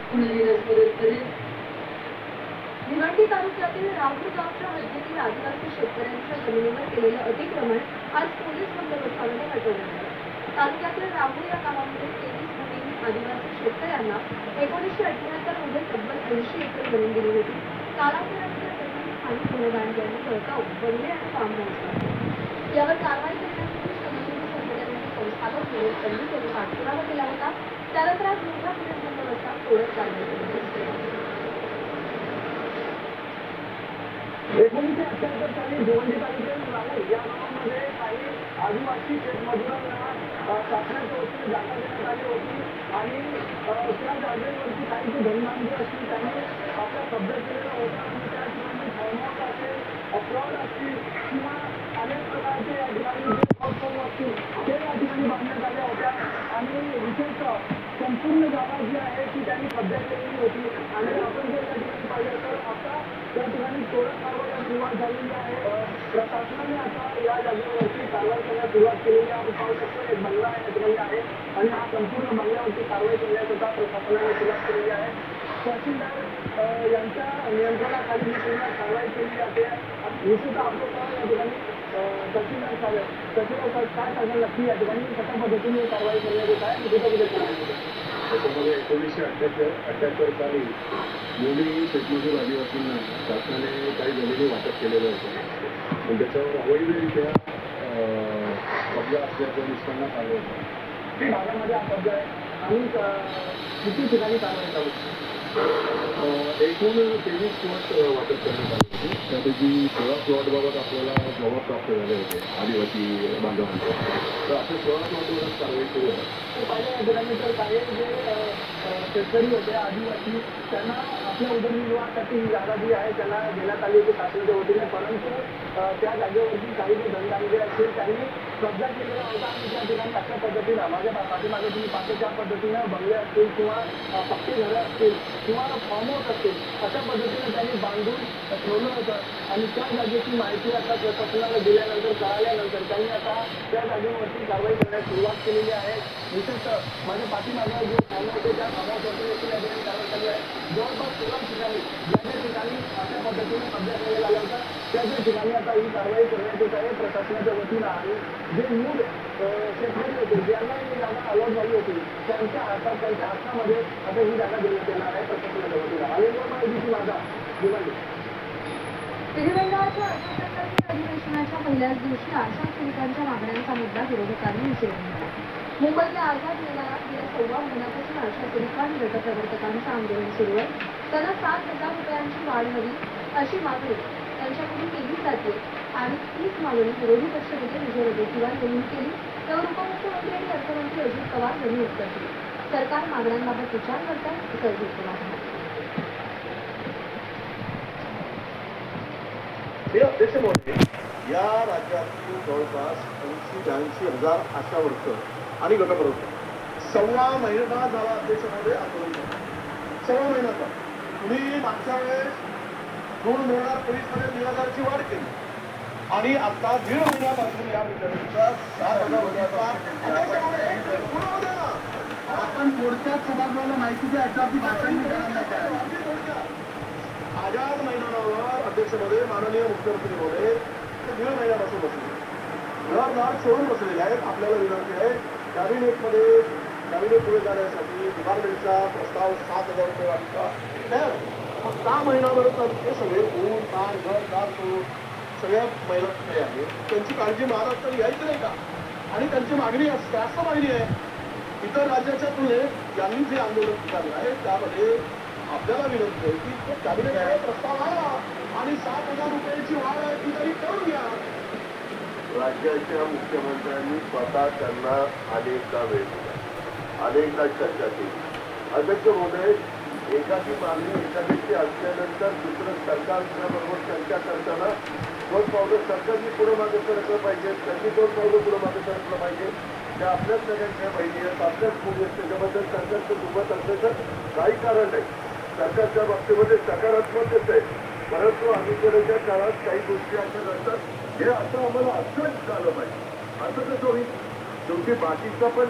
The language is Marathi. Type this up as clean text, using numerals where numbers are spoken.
भिवंडी तालुक्यातील राहुल गावच्या हद्दीतील आदिवासी शेतकऱ्यांच्या जमिनीवर केलेलं अतिक्रमण आज पोलीस बंदोबस्तामध्ये हटवण्यात आलं. तालुक्यातील राहुल या गावामध्ये 23 भूमिहीन आदिवासी शेतकऱ्यांना 1978 मध्ये तब्बल 80 एकर जमीन दिली होती. कालांतराने जमीन स्थानिक गुन्हेगारांनी बळकावून बंगले आणि फार्म हाऊस बांधले. यावर कारवाई करण्यासाठी संबंधित संघटनांनी संस्थापक म्हणून त्यांनी त्याचा पाठपुरावा केला होता. त्यानंतर आज मोठा पोलीस बंदोबस्तात तोडक कारवाई केली. 1978 साली भिवंडी तालुक्यातील राहुल या गावामध्ये काही आदिवासी शेतमजुरांना शासनाच्या वतीने जागा देण्यात आली होती आणि त्या जागेवरती काही जी धनबांधवी असतील त्यांनी आपला कब्जा केलेला होता आणि त्या ठिकाणी फार्महाऊस असेल, प्लॉट असतील किंवा अनेक प्रकारचे या ठिकाणी जे प्लॉटफॉर्म असतील ते या ठिकाणी बांधण्यात आल्या होत्या आणि विशेषतः संपूर्ण जागा जी आहे ती त्यांनी कब्जा केलेली होती. आणि आपण जर या ठिकाणी पाहिलं तर आता त्या ठिकाणी तोडक कारवाई सुरुवात झालेली आहे. प्रशासनाने आता या जागेवरती कारवाई करण्यास सुरुवात केलेली आहे. आपण पाहू शकतो एक बंगला या ठिकाणी आहे आणि हा संपूर्ण बंगल्यावरती कारवाई करण्याकरता प्रशासनाने सुरुवात केलेली आहे. तहसीलदार यांच्या नियंत्रणाखाली ही पूर्ण कारवाई केली जाते. विशेषतः आपण या ठिकाणी तहसीलदार साहेब काय सांगाल नक्की या ठिकाणी कशा पद्धतीने कारवाई करण्यात येत आहे त्याच्यामध्ये 1978 साली मूळी शेतमजूर आदिवासींना शासनाने काही जमिनी वाटप केलेलं होतं पण त्याच्यावर अवैधरित्या कब्जा असल्याचं निष्पन्नास आलं होतं. भागामध्ये हा कब्जा आहे आणि किती ठिकाणी कारवाई चालू एकूण 23 प्लॉट वाटप करण्यात आले होते. त्यापैकी 16 प्लॉटबाबत आपल्याला जबाब प्राप्त झाले होते आदिवासी बांधवांचे. तर अशा 16 प्लॉटवरच कारवाई सुरू आहे. पहिल्या ठिकाणी तर काही जे शेतकरी होते आदिवासी त्यांना आपल्या उदरनिर्वाहासाठी ही जागा जी आहे त्यांना देण्यात आली होती शासनाच्या वतीने. परंतु त्या जागेवरती काही जे धनदांडे असतील त्यांनी कब्जा केलेला होता आणि त्या ठिकाणी अशा पद्धतीनं माझ्या पाठीमागे तुम्ही पाहतो त्या पद्धतीनं बंगले असतील किंवा पक्की घरं असतील किंवा फार्म हाऊस असतील अशा पद्धतीने त्यांनी बांधून ठेवलं होतं आणि त्या जागेची माहिती आता प्रशासनाला दिल्यानंतर कळाल्यानंतर त्यांनी आता त्या जागेवरती कारवाई करण्यास सुरुवात केलेली आहे. विशेषतः माझ्या पाठीमागे जे फार्म होते त्या फार्म हाऊसवरती देखील या ठिकाणी कारवाई चालू आहे. जवळपास 16 ठिकाणी ज्या ठिकाणी अशा पद्धतीने कब्जा केलेला आला होता त्या ठिकाणी आता ही कारवाई करण्यात येत आहे प्रशासनाच्या वतीनं. आणि जे मूळ शेतकरी होते ज्यांना ही जागा अलॉट झाली होती त्यांच्या हातामध्ये आता ही जागा देण्यात येणार आहे प्रशासनाच्या वतीनं. आणि माहितीची माझा भिवंडी. विधिमंडळाच्या अर्थसंकल्पीय अधिवेशनाच्या पहिल्याच दिवशी आशा सेविकांच्या मागण्यांचा मुद्दा विरोधकांनी विचारला होता. मुंबईतल्या आझाद मैदानात गेल्या 1.25 महिन्यापासून आशा सेविका आणि गटप्रवर्तकांचं आंदोलन सुरू आहे. त्यांना 7,000 रुपयांची वाढ हवी अशी मागणी त्यांच्याकडून केली जाते आणि तीच मागणी विरोधी पक्षनेते विजय वडेट्टीवार यांनी केली. त्यावर उपमुख्यमंत्री आणि अर्थमंत्री अजित पवार यांनी उत्तर दिले. सरकार मागण्यांबाबत विचार करत आहे असं अजित पवार म्हणाले. अध्यक्ष महोदय, या राज्यातील जवळपास 80,000 आशा वर्कर आणि गटप्रवर्तक 1.25 महिना झाला अध्यक्ष महोदय आंदोलन करतात. 1.25 महिना झाला. तुम्ही मागच्या वेळेस 2023 मध्ये 3,000ची वाढ केली आणि आता 1.5 महिन्यापासून या विद्यार्थ्यांचा 7,000 रुपयाचा आपण थोडक्यात सभागृहाला माहिती द्या. आझाद मैदानावर अध्यक्ष महोदय माननीय मुख्यमंत्री महोदय 1.5 महिन्यापासून बसले घर सोडून बसलेले आहेत. आपल्याला विनंती आहे कॅबिनेट पुढे जाण्यासाठी डिपार्टमेंटचा प्रस्ताव 7,000 रुपये वाढीचा तयार. मग 6 महिन्याभर ते सगळे ऊन ताण घर दार सोडून सगळ्या महिला तिथे आहेत. त्यांची काळजी महाराष्ट्रात घ्यायची नाही का? आणि त्यांची मागणी जास्त मागणी आहे. इतर राज्याच्या तुलनेत यांनी जे आंदोलन पुकारलं आहे त्यामध्ये आपल्याला विनंती आहे की कॅबिनेटचा प्रस्ताव आला आणि 7,000 रुपयाची वाढ आहे ती तरी करून घ्या. राज्याच्या मुख्यमंत्र्यांनी स्वतः त्यांना अनेकदा वेळ दिला, अनेकदा चर्चा केली. अध्यक्ष महोदय, एखादी मागणी एखाद्याची असल्यानंतर दुसरं सरकारबरोबर चर्चा करताना 2 पावलं सरकारने पुढे मागे सरकलं पाहिजे, त्यांनी 2 पावलं पुढे मागे सरकलं पाहिजे. त्या आपल्याच सगळ्यांच्या बहिणी आहेत, आपल्याच मुली आहेत. त्याच्याबद्दल सरकारचं दुमत असल्याचं काही कारण नाही. सरकारच्या बाबतीमध्ये सकारात्मकच आहे. परंतु अलीकडच्या काळात काही गोष्टी अशा घडतात हे असं आम्हाला असंच झालं पाहिजे. असं कसं होईल? शेवटी बाकीचं पण